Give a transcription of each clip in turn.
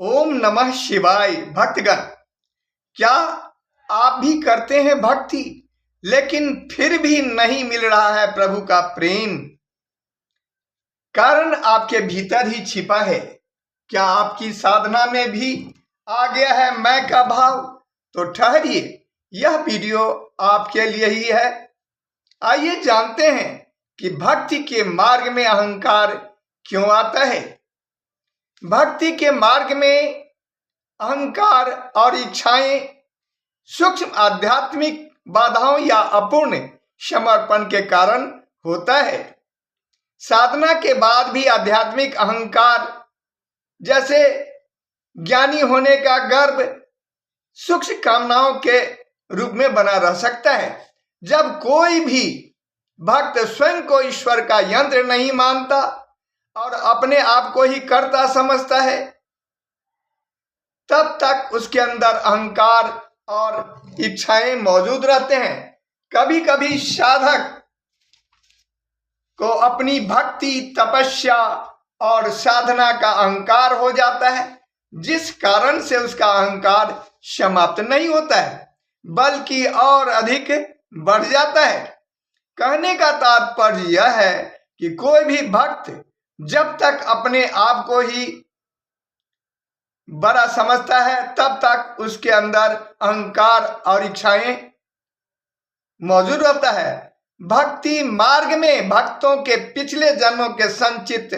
ओम नमः शिवाय। भक्तगण, क्या आप भी करते हैं भक्ति, लेकिन फिर भी नहीं मिल रहा है प्रभु का प्रेम? कारण आपके भीतर ही छिपा है। क्या आपकी साधना में भी आ गया है मैं का भाव? तो ठहरिए, यह वीडियो आपके लिए ही है। आइए जानते हैं कि भक्ति के मार्ग में अहंकार क्यों आता है। भक्ति के मार्ग में अहंकार और इच्छाएं सूक्ष्म आध्यात्मिक बाधाओं या अपूर्ण समर्पण के कारण होता है। साधना के बाद भी आध्यात्मिक अहंकार जैसे ज्ञानी होने का गर्व सूक्ष्म कामनाओं के रूप में बना रह सकता है। जब कोई भी भक्त स्वयं को ईश्वर का यंत्र नहीं मानता और अपने आप को ही कर्ता समझता है, तब तक उसके अंदर अहंकार और इच्छाएं मौजूद रहते हैं। कभी कभी साधक को अपनी भक्ति, तपस्या और साधना का अहंकार हो जाता है, जिस कारण से उसका अहंकार समाप्त नहीं होता है, बल्कि और अधिक बढ़ जाता है। कहने का तात्पर्य यह है कि कोई भी भक्त जब तक अपने आप को ही बड़ा समझता है, तब तक उसके अंदर अहंकार और इच्छाएं मौजूद रहता है। भक्ति मार्ग में भक्तों के पिछले जन्मों के संचित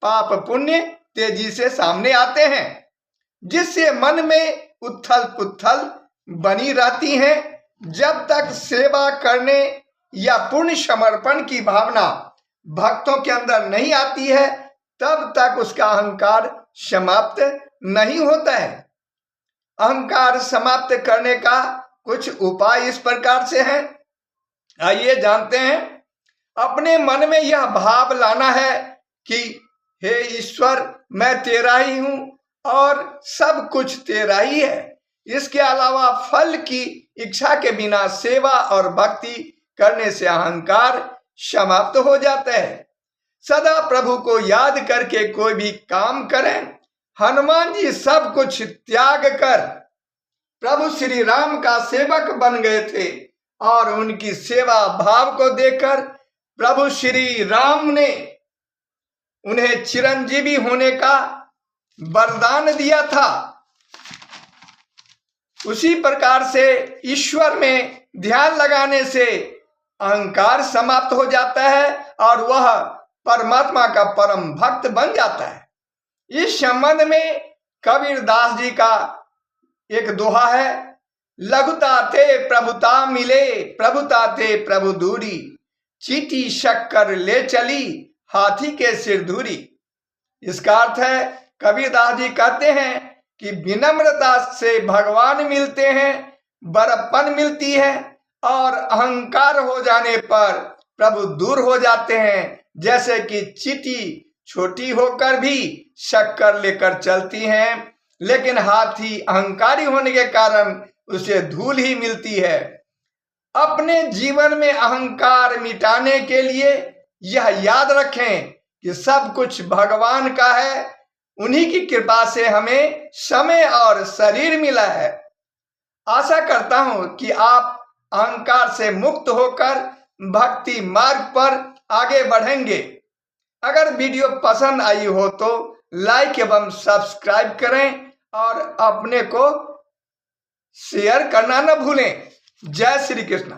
पाप पुण्य तेजी से सामने आते हैं, जिससे मन में उथल पुथल बनी रहती हैं। जब तक सेवा करने या पूर्ण समर्पण की भावना भक्तों के अंदर नहीं आती है, तब तक उसका अहंकार समाप्त नहीं होता है। अहंकार समाप्त करने का कुछ उपाय इस प्रकार से है। आइए जानते हैं। अपने मन में यह भाव लाना है कि हे ईश्वर, मैं तेरा ही हूं और सब कुछ तेरा ही है। इसके अलावा फल की इच्छा के बिना सेवा और भक्ति करने से अहंकार समाप्त हो जाता है। सदा प्रभु को याद करके कोई भी काम करें। हनुमान जी सब कुछ त्याग कर प्रभु श्री राम का सेवक बन गए थे और उनकी सेवा भाव को देखकर प्रभु श्री राम ने उन्हें चिरंजीवी होने का वरदान दिया था। उसी प्रकार से ईश्वर में ध्यान लगाने से अहंकार समाप्त हो जाता है और वह परमात्मा का परम भक्त बन जाता है। इस संबंध में कबीरदास जी का एक दोहा है, लघुता थे प्रभुता मिले, प्रभुता थे प्रभु दूरी, चीटी शक्कर ले चली, हाथी के सिर धूरी। इसका अर्थ है, कबीरदास जी कहते हैं कि विनम्रता से भगवान मिलते हैं, बड़प्पन मिलती है और अहंकार हो जाने पर प्रभु दूर हो जाते हैं। जैसे कि चींटी छोटी होकर भी शक्कर लेकर चलती हैं, लेकिन हाथी अहंकारी होने के कारण उसे धूल ही मिलती है। अपने जीवन में अहंकार मिटाने के लिए यह याद रखें कि सब कुछ भगवान का है। उन्हीं की कृपा से हमें समय और शरीर मिला है। आशा करता हूं कि आप अहंकार से मुक्त होकर भक्ति मार्ग पर आगे बढ़ेंगे। अगर वीडियो पसंद आई हो तो लाइक एवं सब्सक्राइब करें और अपने को शेयर करना न भूलें। जय श्री कृष्ण।